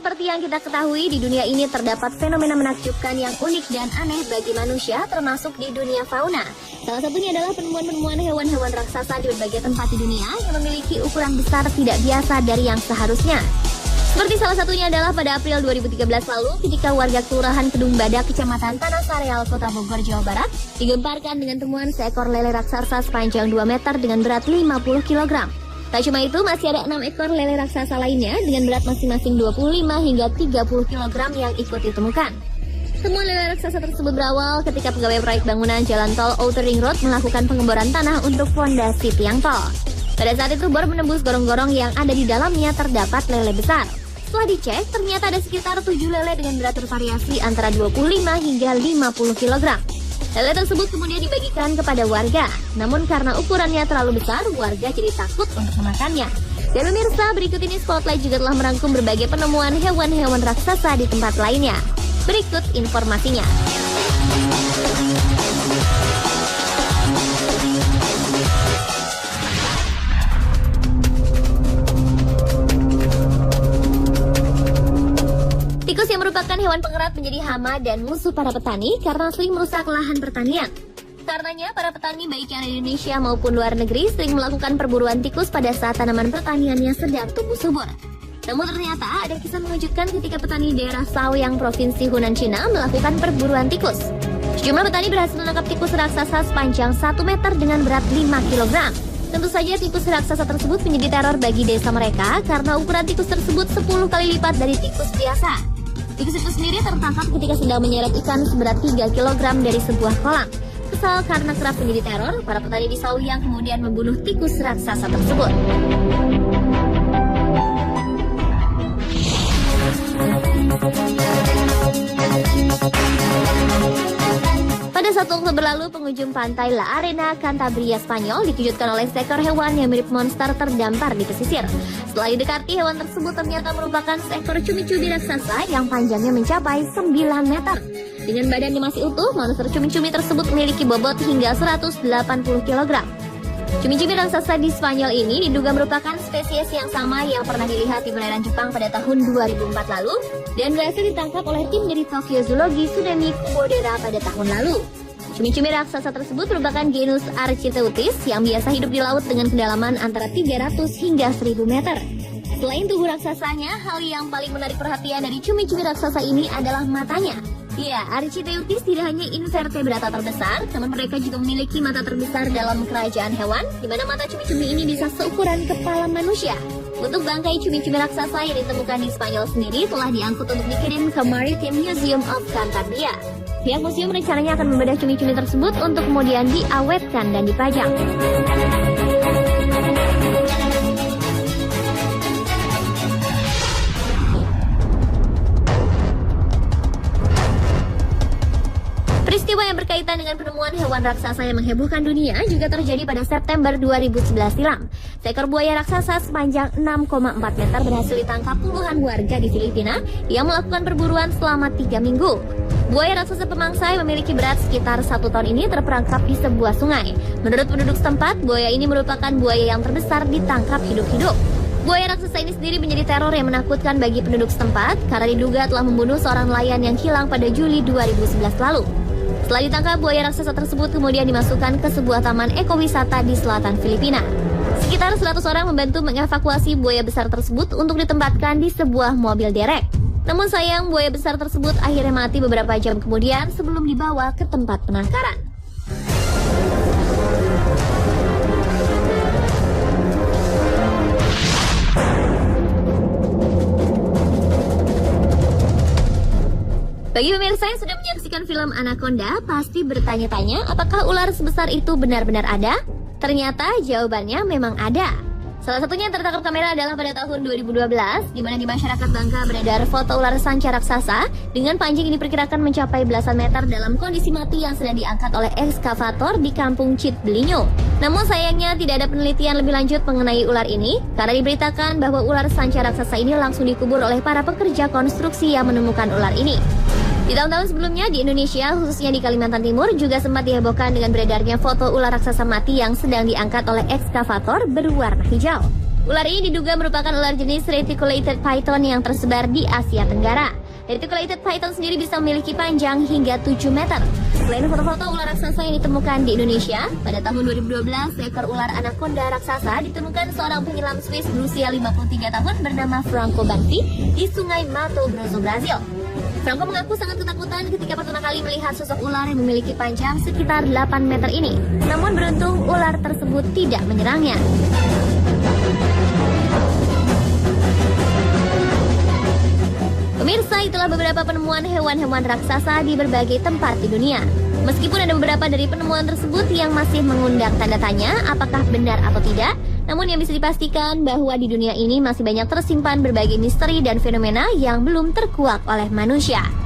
seperti yang kita ketahui, di dunia ini terdapat fenomena menakjubkan yang unik dan aneh bagi manusia, termasuk di dunia fauna. Salah satunya adalah penemuan-penemuan hewan-hewan raksasa di berbagai tempat di dunia yang memiliki ukuran besar tidak biasa dari yang seharusnya. Seperti salah satunya adalah pada April 2013 lalu, ketika warga Kelurahan Kedung Badak, Kecamatan Tanah Sareal, Kota Bogor, Jawa Barat, digemparkan dengan temuan seekor lele raksasa sepanjang 2 meter dengan berat 50 kg. Tak cuma itu, masih ada 6 ekor lele raksasa lainnya dengan berat masing-masing 25 hingga 30 kg yang ikut ditemukan. Temuan lele raksasa tersebut berawal ketika pegawai proyek bangunan Jalan Tol Outer Ring Road melakukan pengeboran tanah untuk fondasi tiang tol. Pada saat itu, bor menembus gorong-gorong yang ada di dalamnya terdapat lele besar. Setelah dicek, ternyata ada sekitar 7 lele dengan berat bervariasi antara 25 hingga 50 kg. Lele tersebut kemudian dibagikan kepada warga. Namun karena ukurannya terlalu besar, warga jadi takut untuk memakannya. Dan pemirsa, berikut ini Spotlight juga telah merangkum berbagai penemuan hewan-hewan raksasa di tempat lainnya. Berikut informasinya. Tikus yang merupakan hewan pengerat menjadi hama dan musuh para petani karena sering merusak lahan pertanian. Karenanya, para petani baik yang ada di Indonesia maupun luar negeri sering melakukan perburuan tikus pada saat tanaman pertaniannya sedang tumbuh subur. Namun ternyata ada kisah mengejutkan ketika petani di daerah Shaoyang, Provinsi Hunan, Cina melakukan perburuan tikus. Sejumlah petani berhasil menangkap tikus raksasa sepanjang 1 meter dengan berat 5 kg. Tentu saja tikus raksasa tersebut menjadi teror bagi desa mereka karena ukuran tikus tersebut 10 kali lipat dari tikus biasa. Tikus itu sendiri tertangkap ketika sedang menyeret ikan seberat 3 kg dari sebuah kolam. Kesal karena kerap menjadi teror, para petani di Shaoyang kemudian membunuh tikus raksasa tersebut. Pada 1 Oktober lalu, pengunjung pantai La Arena, Cantabria, Spanyol dikejutkan oleh seekor hewan yang mirip monster terdampar di pesisir. Setelah didekati, hewan tersebut ternyata merupakan seekor cumi-cumi raksasa yang panjangnya mencapai 9 meter. Dengan badan yang masih utuh, monster cumi-cumi tersebut memiliki bobot hingga 180 kg. Cumi-cumi raksasa di Spanyol ini diduga merupakan spesies yang sama yang pernah dilihat di perairan Jepang pada tahun 2004 lalu dan berhasil ditangkap oleh tim dari Tokyo Zoology Tsunami Kubodera pada tahun lalu. Cumi-cumi raksasa tersebut merupakan genus Architeuthis yang biasa hidup di laut dengan kedalaman antara 300 hingga 1000 meter. Selain tubuh raksasanya, hal yang paling menarik perhatian dari cumi-cumi raksasa ini adalah matanya. Ya, Architeuthis tidak hanya invertebrata terbesar, namun mereka juga memiliki mata terbesar dalam kerajaan hewan, di mana mata cumi-cumi ini bisa seukuran kepala manusia. Untuk bangkai cumi-cumi raksasa yang ditemukan di Spanyol sendiri telah diangkut untuk dikirim ke Maritime Museum of Cantabria. Pihak museum rencananya akan membedah cumi-cumi tersebut untuk kemudian diawetkan dan dipajang. Peristiwa yang berkaitan dengan penemuan hewan raksasa yang menghebohkan dunia juga terjadi pada September 2011 silam. Seekor buaya raksasa sepanjang 6,4 meter berhasil ditangkap puluhan warga di Filipina yang melakukan perburuan selama 3 minggu. Buaya raksasa pemangsa yang memiliki berat sekitar 1 ton ini terperangkap di sebuah sungai. Menurut penduduk setempat, buaya ini merupakan buaya yang terbesar ditangkap hidup-hidup. Buaya raksasa ini sendiri menjadi teror yang menakutkan bagi penduduk setempat karena diduga telah membunuh seorang nelayan yang hilang pada Juli 2011 lalu. Setelah ditangkap, buaya raksasa tersebut kemudian dimasukkan ke sebuah taman ekowisata di selatan Filipina. Sekitar 100 orang membantu mengevakuasi buaya besar tersebut untuk ditempatkan di sebuah mobil derek. Namun sayang, buaya besar tersebut akhirnya mati beberapa jam kemudian sebelum dibawa ke tempat penangkaran. Bagi pemirsa yang sudah menyaksikan film Anaconda, pasti bertanya-tanya apakah ular sebesar itu benar-benar ada? Ternyata jawabannya memang ada. Salah satunya yang tertangkap kamera adalah pada tahun 2012, di mana di masyarakat Bangka beredar foto ular sanca raksasa dengan panjang yang diperkirakan mencapai belasan meter dalam kondisi mati yang sedang diangkat oleh ekskavator di kampung Citbelinyo. Namun sayangnya tidak ada penelitian lebih lanjut mengenai ular ini, karena diberitakan bahwa ular sanca raksasa ini langsung dikubur oleh para pekerja konstruksi yang menemukan ular ini. Di tahun-tahun sebelumnya di Indonesia, khususnya di Kalimantan Timur, juga sempat dihebohkan dengan beredarnya foto ular raksasa mati yang sedang diangkat oleh ekskavator berwarna hijau. Ular ini diduga merupakan ular jenis reticulated python yang tersebar di Asia Tenggara. Reticulated python sendiri bisa memiliki panjang hingga 7 meter. Selain foto-foto ular raksasa yang ditemukan di Indonesia, pada tahun 2012 seekor ular anaconda raksasa ditemukan seorang penyelam Swiss berusia 53 tahun bernama Franco Banfi di Sungai Mato Grosso, Brazil. Franco mengaku sangat ketakutan ketika pertama kali melihat sosok ular yang memiliki panjang sekitar 8 meter ini. Namun beruntung ular tersebut tidak menyerangnya. Pemirsa, itulah beberapa penemuan hewan-hewan raksasa di berbagai tempat di dunia. Meskipun ada beberapa dari penemuan tersebut yang masih mengundang tanda tanya apakah benar atau tidak, namun yang bisa dipastikan bahwa di dunia ini masih banyak tersimpan berbagai misteri dan fenomena yang belum terkuak oleh manusia.